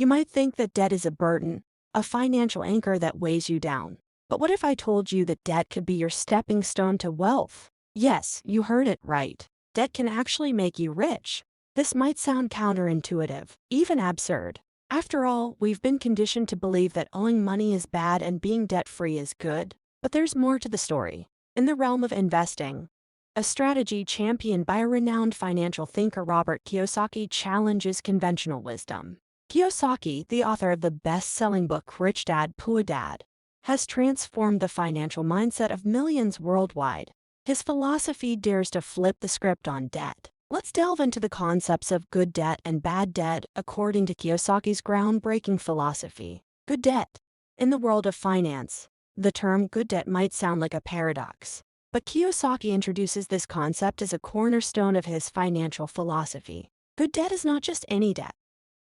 You might think that debt is a burden, a financial anchor that weighs you down. But what if I told you that debt could be your stepping stone to wealth? Yes, you heard it right. Debt can actually make you rich. This might sound counterintuitive, even absurd. After all, we've been conditioned to believe that owing money is bad and being debt-free is good. But there's more to the story. In the realm of investing, a strategy championed by a renowned financial thinker Robert Kiyosaki challenges conventional wisdom. Kiyosaki, the author of the best-selling book Rich Dad Poor Dad, has transformed the financial mindset of millions worldwide. His philosophy dares to flip the script on debt. Let's delve into the concepts of good debt and bad debt according to Kiyosaki's groundbreaking philosophy. Good debt. In the world of finance, the term good debt might sound like a paradox, but Kiyosaki introduces this concept as a cornerstone of his financial philosophy. Good debt is not just any debt.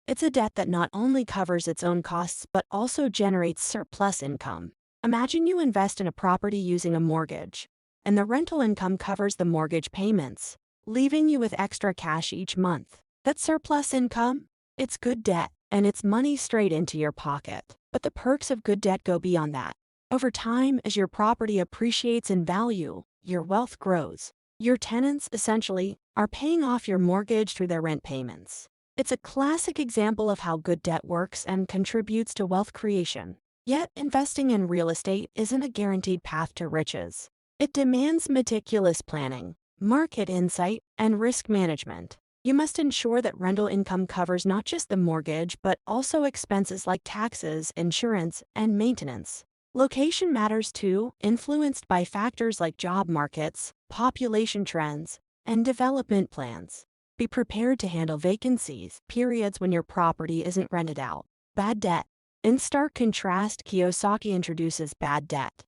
It's a debt that not only covers its own costs but also generates surplus income. Imagine you invest in a property using a mortgage, and the rental income covers the mortgage payments, leaving you with extra cash each month. That's surplus income. It's good debt, and it's money straight into your pocket. But the perks of good debt go beyond that. Over time, as your property appreciates in value, your wealth grows. Your tenants, essentially, are paying off your mortgage through their rent payments. It's a classic example of how good debt works and contributes to wealth creation. Yet, investing in real estate isn't a guaranteed path to riches. It demands meticulous planning, market insight, and risk management. You must ensure that rental income covers not just the mortgage but also expenses like taxes, insurance, and maintenance. Location matters too, influenced by factors like job markets, population trends, and development plans. Be prepared to handle vacancies, periods when your property isn't rented out. Bad debt. In stark contrast, Kiyosaki introduces bad debt.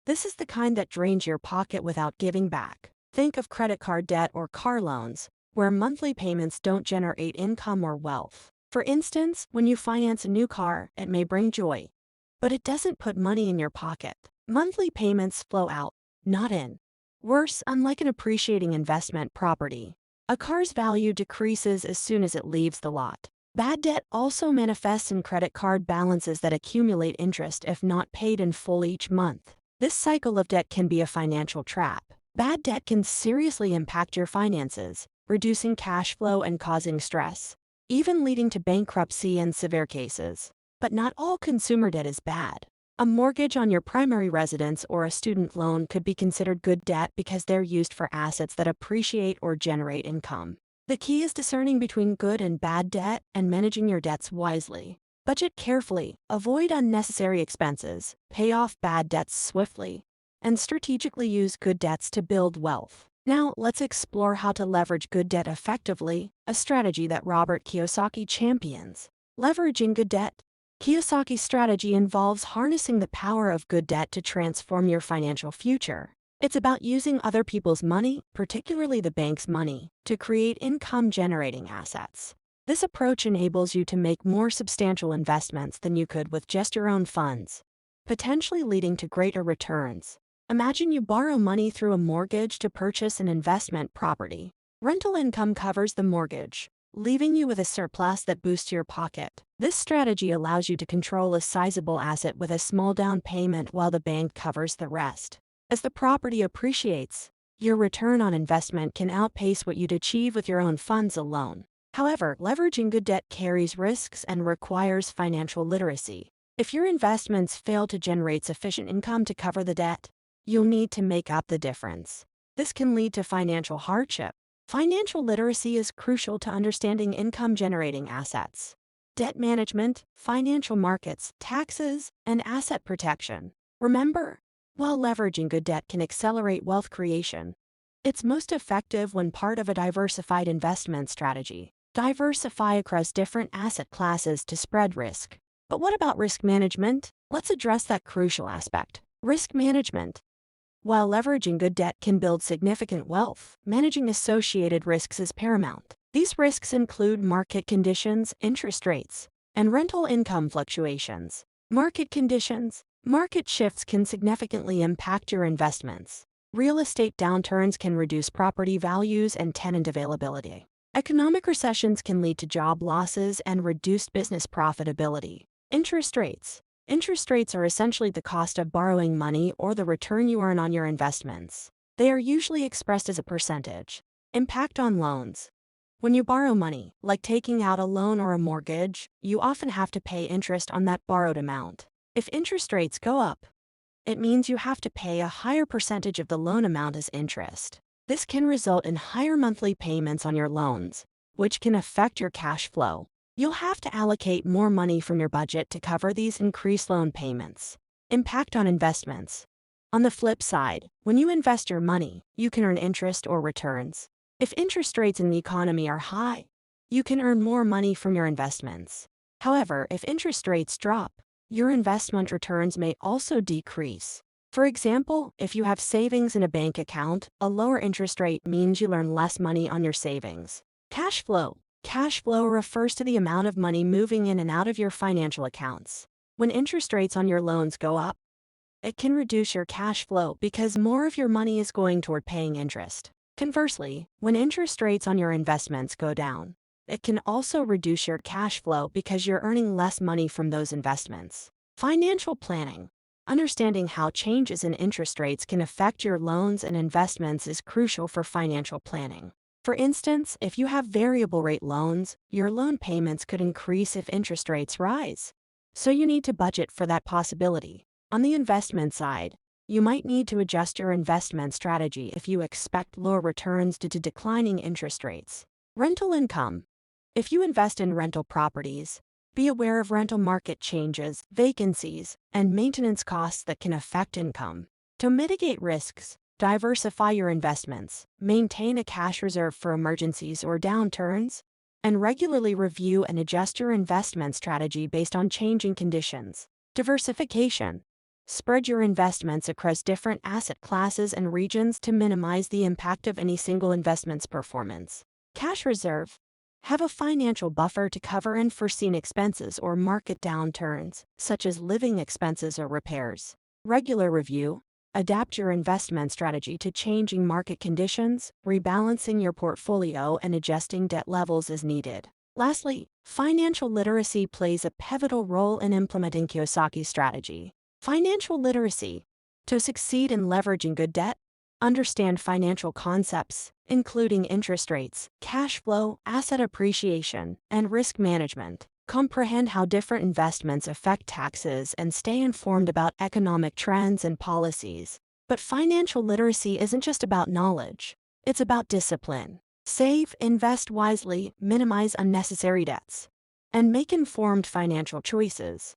This is the kind that drains your pocket without giving back. Think of credit card debt or car loans, where monthly payments don't generate income or wealth. For instance, when you finance a new car, it may bring joy, but it doesn't put money in your pocket. Monthly payments flow out, not in. Worse, unlike an appreciating investment property, a car's value decreases as soon as it leaves the lot. Bad debt also manifests in credit card balances that accumulate interest if not paid in full each month. This cycle of debt can be a financial trap. Bad debt can seriously impact your finances, reducing cash flow and causing stress, even leading to bankruptcy in severe cases. But not all consumer debt is bad. A mortgage on your primary residence or a student loan could be considered good debt because they're used for assets that appreciate or generate income. The key is discerning between good and bad debt and managing your debts wisely. Budget carefully, avoid unnecessary expenses, pay off bad debts swiftly, and strategically use good debts to build wealth. Now, let's explore how to leverage good debt effectively, a strategy that Robert Kiyosaki champions. Leveraging good debt. Kiyosaki's strategy involves harnessing the power of good debt to transform your financial future. It's about using other people's money, particularly the bank's money, to create income-generating assets. This approach enables you to make more substantial investments than you could with just your own funds, potentially leading to greater returns. Imagine you borrow money through a mortgage to purchase an investment property. Rental income covers the mortgage, leaving you with a surplus that boosts your pocket. This strategy allows you to control a sizable asset with a small down payment while the bank covers the rest. As the property appreciates, your return on investment can outpace what you'd achieve with your own funds alone. However, leveraging good debt carries risks and requires financial literacy. If your investments fail to generate sufficient income to cover the debt, you'll need to make up the difference. This can lead to financial hardship. Financial literacy is crucial to understanding income-generating assets, debt management, financial markets, taxes, and asset protection. Remember, while leveraging good debt can accelerate wealth creation, it's most effective when part of a diversified investment strategy. Diversify across different asset classes to spread risk. But what about risk management? Let's address that crucial aspect. Risk management. While leveraging good debt can build significant wealth, managing associated risks is paramount. These risks include market conditions, interest rates, and rental income fluctuations. Market conditions. Market shifts can significantly impact your investments. Real estate downturns can reduce property values and tenant availability. Economic recessions can lead to job losses and reduced business profitability. Interest rates. Interest rates are essentially the cost of borrowing money or the return you earn on your investments. They are usually expressed as a percentage. Impact on loans. When you borrow money, like taking out a loan or a mortgage, you often have to pay interest on that borrowed amount. If interest rates go up, it means you have to pay a higher percentage of the loan amount as interest. This can result in higher monthly payments on your loans, which can affect your cash flow. You'll have to allocate more money from your budget to cover these increased loan payments. Impact on investments. On the flip side, when you invest your money, you can earn interest or returns. If interest rates in the economy are high, you can earn more money from your investments. However, if interest rates drop, your investment returns may also decrease. For example, if you have savings in a bank account, a lower interest rate means you earn less money on your savings. Cash flow. Cash flow refers to the amount of money moving in and out of your financial accounts. When interest rates on your loans go up, it can reduce your cash flow because more of your money is going toward paying interest. Conversely, when interest rates on your investments go down, it can also reduce your cash flow because you're earning less money from those investments. Financial planning. Understanding how changes in interest rates can affect your loans and investments is crucial for financial planning. For instance, if you have variable rate loans, your loan payments could increase if interest rates rise. So you need to budget for that possibility. On the investment side, you might need to adjust your investment strategy if you expect lower returns due to declining interest rates. Rental income. If you invest in rental properties, be aware of rental market changes, vacancies, and maintenance costs that can affect income. To mitigate risks, diversify your investments, maintain a cash reserve for emergencies or downturns, and regularly review and adjust your investment strategy based on changing conditions. Diversification. Spread your investments across different asset classes and regions to minimize the impact of any single investment's performance. Cash reserve. Have a financial buffer to cover unforeseen expenses or market downturns, such as living expenses or repairs. Regular review. Adapt your investment strategy to changing market conditions, rebalancing your portfolio and adjusting debt levels as needed. Lastly, financial literacy plays a pivotal role in implementing Kiyosaki's strategy. Financial literacy. To succeed in leveraging good debt, understand financial concepts, including interest rates, cash flow, asset appreciation, and risk management. Comprehend how different investments affect taxes and stay informed about economic trends and policies. But financial literacy isn't just about knowledge. It's about discipline. Save, invest wisely, minimize unnecessary debts, and make informed financial choices.